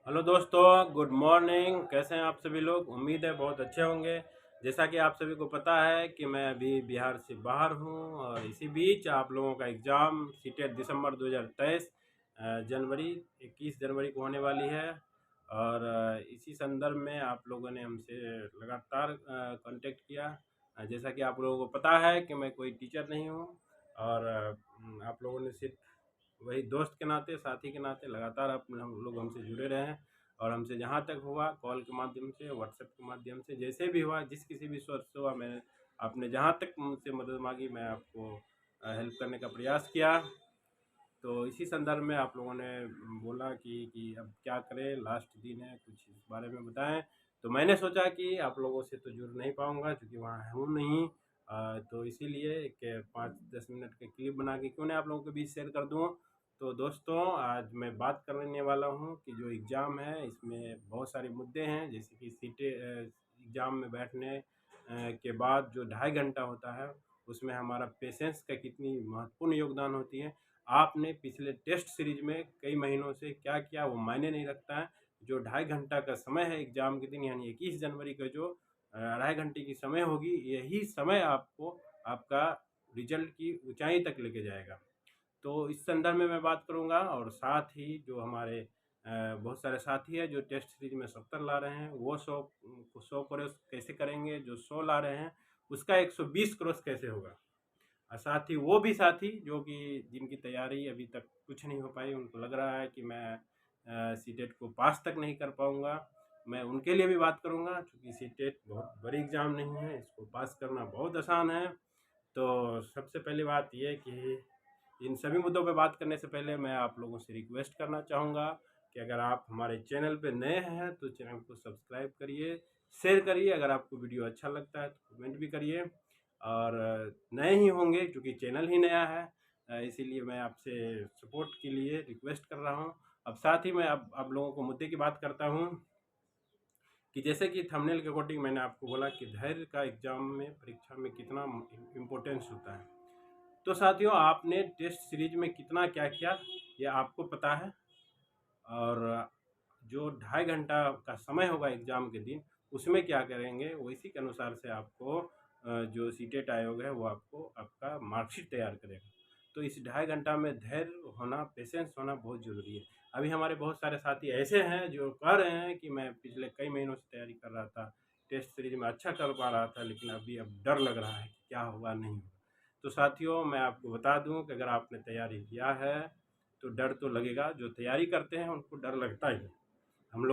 Hello दोस्तों, good morning. कैसे हैं आप सभी लोग? उम्मीद है बहुत अच्छे होंगे। जैसा कि आप सभी को पता है कि मैं अभी बिहार से बाहर हूं और इसी बीच आप लोगों का एग्ज़ाम सीटेट दिसंबर 2023 जनवरी 21 जनवरी को होने वाली है। और इसी संदर्भ में आप लोगों ने हमसे लगातार कांटेक्ट किया। जैसा कि आप लोगों को पता है कि मैं कोई टीचर नहीं हूं और आप लोगों ने सिर्फ वही दोस्त के नाते, साथी के नाते लगातार आप हम लोग हमसे जुड़े रहे हैं। और हमसे जहाँ तक हुआ कॉल के माध्यम से, व्हाट्सएप के माध्यम से, जैसे भी हुआ, जिस किसी भी सोर्स से हुआ, मैं आपने जहाँ तक मुझसे मदद मांगी मैं आपको हेल्प करने का प्रयास किया। तो इसी संदर्भ में आप लोगों ने बोला कि अब क्या करें, लास्ट दिन है, कुछ इस बारे में बताएं। तो मैंने सोचा कि आप लोगों से तो जुड़ नहीं पाऊंगा क्योंकि वहाँ हूँ नहीं। तो इसीलिए एक 5-10 मिनट के क्लिप बना के क्यों नहीं आप लोगों के बीच शेयर कर दूँ। तो दोस्तों, आज मैं बात करने वाला हूँ कि जो एग्ज़ाम है इसमें बहुत सारे मुद्दे हैं। जैसे कि सीटें एग्ज़ाम में बैठने के बाद जो 2.5 घंटा होता है उसमें हमारा पेशेंस का कितनी महत्वपूर्ण योगदान होती है। आपने पिछले टेस्ट सीरीज में कई महीनों से क्या किया वो मायने नहीं रखता है। जो 2.5 घंटा का समय है एग्ज़ाम के दिन, यानी 21 जनवरी का जो 2.5 घंटे की समय होगी, यही समय आपको आपका रिजल्ट की ऊंचाई तक लेके जाएगा। तो इस संदर्भ में मैं बात करूंगा। और साथ ही जो हमारे बहुत सारे साथी हैं जो टेस्ट सीरीज में 70 ला रहे हैं, वो 100 क्रॉस कैसे करेंगे, जो 100 ला रहे हैं उसका 120 क्रॉस कैसे होगा। और साथ ही वो भी साथी जो कि जिनकी तैयारी अभी तक कुछ नहीं हो पाई, उनको लग रहा है कि मैं सीटेट को पास तक नहीं कर पाऊंगा, मैं उनके लिए भी बात करूंगा। क्योंकि सीटेट बहुत बड़ी एग्ज़ाम नहीं है, इसको पास करना बहुत आसान है। तो सबसे पहली बात ये कि इन सभी मुद्दों पे बात करने से पहले मैं आप लोगों से रिक्वेस्ट करना चाहूँगा कि अगर आप हमारे चैनल पे नए हैं तो चैनल को सब्सक्राइब करिए, शेयर करिए। अगर आपको वीडियो अच्छा लगता है तो कमेंट भी करिए। और नए ही होंगे क्योंकि चैनल ही नया है, इसीलिए मैं आपसे सपोर्ट के लिए रिक्वेस्ट कर रहा हूँ। अब साथ ही मैं अब आप लोगों को मुद्दे की बात करता हूँ कि जैसे कि थंबनेल के अकॉर्डिंग मैंने आपको बोला कि धैर्य का एग्ज़ाम में, परीक्षा में कितना इम्पोर्टेंस होता है। तो साथियों, आपने टेस्ट सीरीज में कितना क्या किया ये आपको पता है। और जो 2.5 घंटा का समय होगा एग्ज़ाम के दिन, उसमें क्या करेंगे वो इसी के अनुसार से आपको जो सीटेट आयोग है वो आपको आपका मार्कशीट तैयार करेगा। तो इस 2.5 घंटा में धैर्य होना, पेशेंस होना बहुत ज़रूरी है। अभी हमारे बहुत सारे साथी ऐसे हैं जो कह रहे हैं कि मैं पिछले कई महीनों से तैयारी कर रहा था, टेस्ट सीरीज में अच्छा कर पा रहा था, लेकिन अभी अब डर लग रहा है कि क्या होगा, नहीं होगा। तो साथियों, मैं आपको बता दूं कि अगर आपने तैयारी किया है तो डर तो लगेगा। जो तैयारी करते हैं उनको डर लगता ही है। हम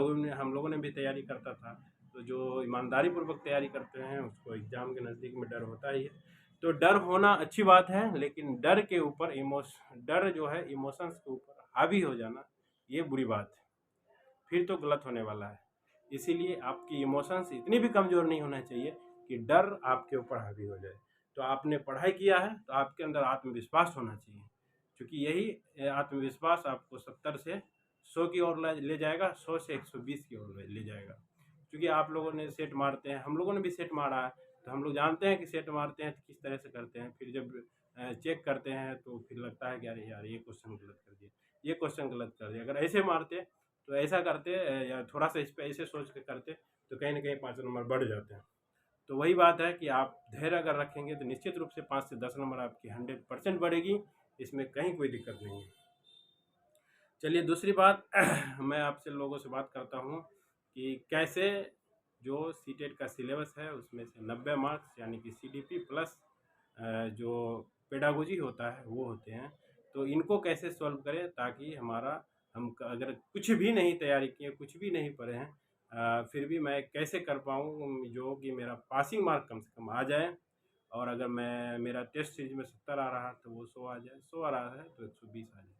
लोगों ने भी तैयारी करता था। तो जो ईमानदारी पूर्वक तैयारी करते हैं उसको एग्ज़ाम के नज़दीक में डर होता ही है। तो डर होना अच्छी बात है, लेकिन डर के ऊपर डर जो है इमोशंस के ऊपर हावी हो जाना, ये बुरी बात है। फिर तो गलत होने वाला है। इसीलिए आपकी इमोशंस इतनी भी कमज़ोर नहीं होना चाहिए कि डर आपके ऊपर हावी हो जाए। तो आपने पढ़ाई किया है तो आपके अंदर आत्मविश्वास होना चाहिए, क्योंकि यही आत्मविश्वास आपको 70 से 100 की ओर ले जाएगा, 100 से 120 की ओर ले जाएगा। क्योंकि आप लोगों ने सेट मारते हैं, हम लोगों ने भी सेट मारा है, तो हम लोग जानते हैं कि सेट मारते हैं तो किस तरह से करते हैं। फिर जब चेक करते हैं तो फिर लगता है कि अरे यार, ये क्वेश्चन गलत कर दिया, ये क्वेश्चन गलत कर दिया। अगर ऐसे मारते तो ऐसा करते या थोड़ा सा इस पर ऐसे सोच के करते तो कहीं ना कहीं 5 नंबर बढ़ जाते हैं। तो वही बात है कि आप धैर्य अगर रखेंगे तो निश्चित रूप से 5 से 10 नंबर आपकी 100% बढ़ेगी। इसमें कहीं कोई दिक्कत नहीं है। चलिए दूसरी बात मैं आपसे लोगों से बात करता हूँ कि कैसे जो सीटेट का सिलेबस है उसमें से 90 मार्क्स यानी कि सीडीपी प्लस जो पेडागोजी होता है वो होते हैं। तो इनको कैसे सॉल्व करें ताकि हमारा अगर कुछ भी नहीं तैयारी किए, कुछ भी नहीं पढ़े हैं, फिर भी मैं कैसे कर पाऊँ जो कि मेरा पासिंग मार्क कम से कम आ जाए। और अगर मैं मेरा टेस्ट सीरीज में 70 आ रहा है तो वो 100 आ जाए, 100 आ रहा है तो 120 आ जाए।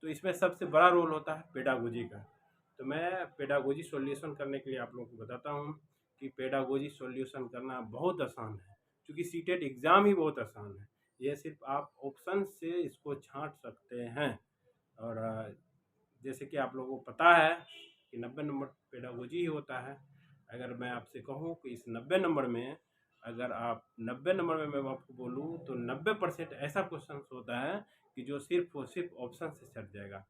तो इसमें सबसे बड़ा रोल होता है पेडागोजी का। तो मैं पेडागोजी सॉल्यूशन करने के लिए आप लोगों को बताता हूँ कि पेडागोजी सॉल्यूशन करना बहुत आसान है, क्योंकि सीटेट एग्ज़ाम ही बहुत आसान है। ये सिर्फ आप ऑप्शन से इसको छांट सकते हैं। और जैसे कि आप लोगों को पता है कि 90 नंबर पेडागोजी ही होता है। अगर मैं आपसे कहूँ कि इस 90 नंबर में, अगर आप 90 नंबर में मैं आपको बोलूँ तो 90% ऐसा क्वेश्चन होता है कि जो सिर्फ और सिर्फ ऑप्शन से सट जाएगा।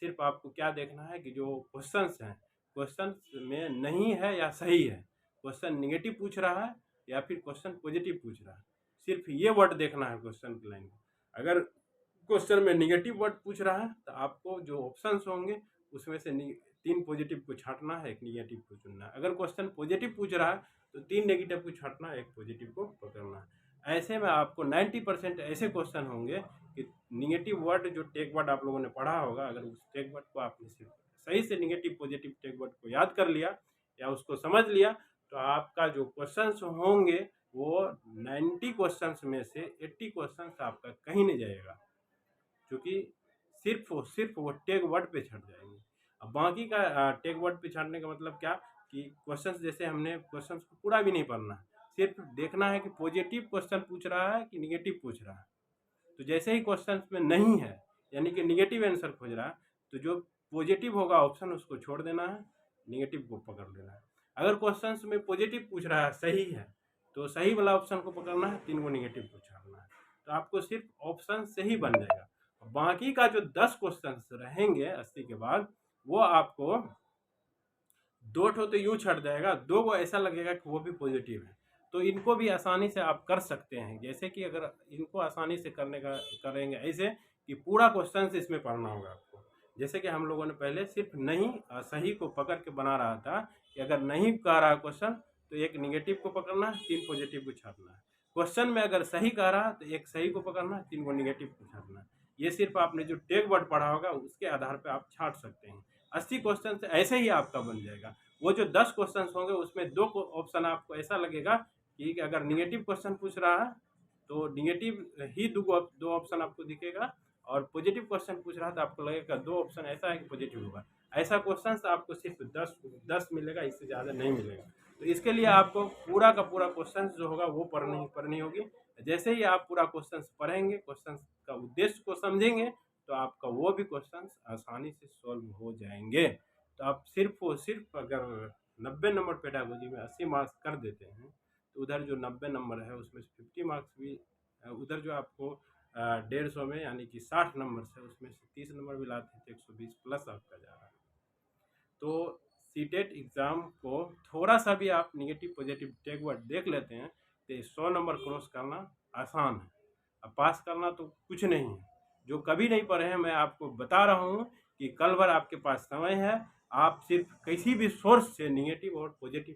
सिर्फ आपको क्या देखना है कि जो क्वेश्चंस हैं क्वेश्चन में नहीं है या सही है, क्वेश्चन निगेटिव पूछ रहा है या फिर क्वेश्चन पॉजिटिव पूछ रहा है। सिर्फ ये वर्ड देखना है क्वेश्चन की लाइन को। अगर क्वेश्चन में निगेटिव वर्ड पूछ रहा है तो आपको जो ऑप्शंस होंगे उसमें से 3 पॉजिटिव को छांटना है, 1 निगेटिव को चुनना है। अगर क्वेश्चन पॉजिटिव पूछ रहा है तो 3 नेगेटिव को छांटना है, 1 पॉजिटिव को पकड़ना है। ऐसे में आपको 90% ऐसे क्वेश्चन होंगे कि निगेटिव वर्ड जो टैग वर्ड आप लोगों ने पढ़ा होगा, अगर उस टैग वर्ड को आपने सिर्फ सही से निगेटिव पॉजिटिव टैग वर्ड को याद कर लिया या उसको समझ लिया तो आपका जो क्वेश्चंस होंगे वो 90 क्वेश्चंस में से 80 क्वेश्चंस आपका कहीं नहीं जाएगा, क्योंकि सिर्फ वो टैग वर्ड पे छट जाएंगे। अब बाकी का टैग वर्ड पे छाटने का मतलब क्या कि क्वेश्चंस जैसे हमने क्वेश्चंस को पूरा भी नहीं पढ़ना है, सिर्फ देखना है कि पॉजिटिव क्वेश्चन पूछ रहा है कि निगेटिव पूछ रहा है। तो जैसे ही क्वेश्चन में नहीं है यानी कि निगेटिव आंसर खोज रहा है तो जो पॉजिटिव होगा ऑप्शन उसको छोड़ देना है, निगेटिव को पकड़ लेना है। अगर क्वेश्चन में पॉजिटिव पूछ रहा है सही है तो सही वाला ऑप्शन को पकड़ना है, 3 को निगेटिव को छोड़ना है। तो आपको सिर्फ ऑप्शन से ही बन जाएगा। बाकी का जो 10 क्वेश्चन रहेंगे 80 के बाद वो आपको 2 ठो तो यूँ छट जाएगा, 2 को ऐसा लगेगा कि वो भी पॉजिटिव है। तो इनको भी आसानी से आप कर सकते हैं। जैसे कि अगर इनको आसानी से करेंगे ऐसे कि पूरा क्वेश्चन से इसमें पढ़ना होगा आपको। जैसे कि हम लोगों ने पहले सिर्फ नहीं सही को पकड़ के बना रहा था कि अगर नहीं कह रहा क्वेश्चन तो 1 निगेटिव को पकड़ना है, 3 पॉजिटिव को छाटना है। क्वेश्चन में अगर सही कह रहा तो 1 सही को पकड़ना है, 3 को निगेटिव को छाटना है। ये सिर्फ आपने जो टैग वर्ड पढ़ा होगा उसके आधार पर आप छाट सकते हैं। 80 क्वेश्चन से ऐसे ही आपका बन जाएगा। वो जो 10 क्वेश्चन होंगे उसमें 2 ऑप्शन आपको ऐसा लगेगा कि अगर निगेटिव क्वेश्चन पूछ रहा है तो निगेटिव ही 2 ऑप्शन आपको दिखेगा, और पॉजिटिव क्वेश्चन पूछ रहा है तो आपको लगेगा 2 ऑप्शन ऐसा है कि पॉजिटिव होगा। ऐसा क्वेश्चन आपको सिर्फ 10 मिलेगा, इससे ज़्यादा नहीं मिलेगा। तो इसके लिए आपको पूरा का पूरा क्वेश्चन जो होगा वो पढ़नी होगी। जैसे ही आप पूरा क्वेश्चन पढ़ेंगे, क्वेश्चन का उद्देश्य को समझेंगे तो आपका वो भी क्वेश्चन आसानी से सॉल्व हो जाएंगे। तो आप सिर्फ अगर 90 नंबर पेडागोजी में 80 मार्क्स कर देते हैं तो उधर जो 90 नंबर है उसमें से 50 मार्क्स भी उधर जो आपको 150 में यानी कि 60 नंबर से उसमें से 30 नंबर भी लाते हैं तो 120 प्लस आपका जा रहा है। तो सीटेट एग्ज़ाम को थोड़ा सा भी आप निगेटिव पॉजिटिव टैग वर्ड देख लेते हैं तो 100 नंबर क्रॉस करना आसान है। अब पास करना तो कुछ नहीं है। जो कभी नहीं पढ़े हैं मैं आपको बता रहा हूँ कि कल भर आपके पास समय है। आप सिर्फ किसी भी सोर्स से निगेटिव और पॉजिटिव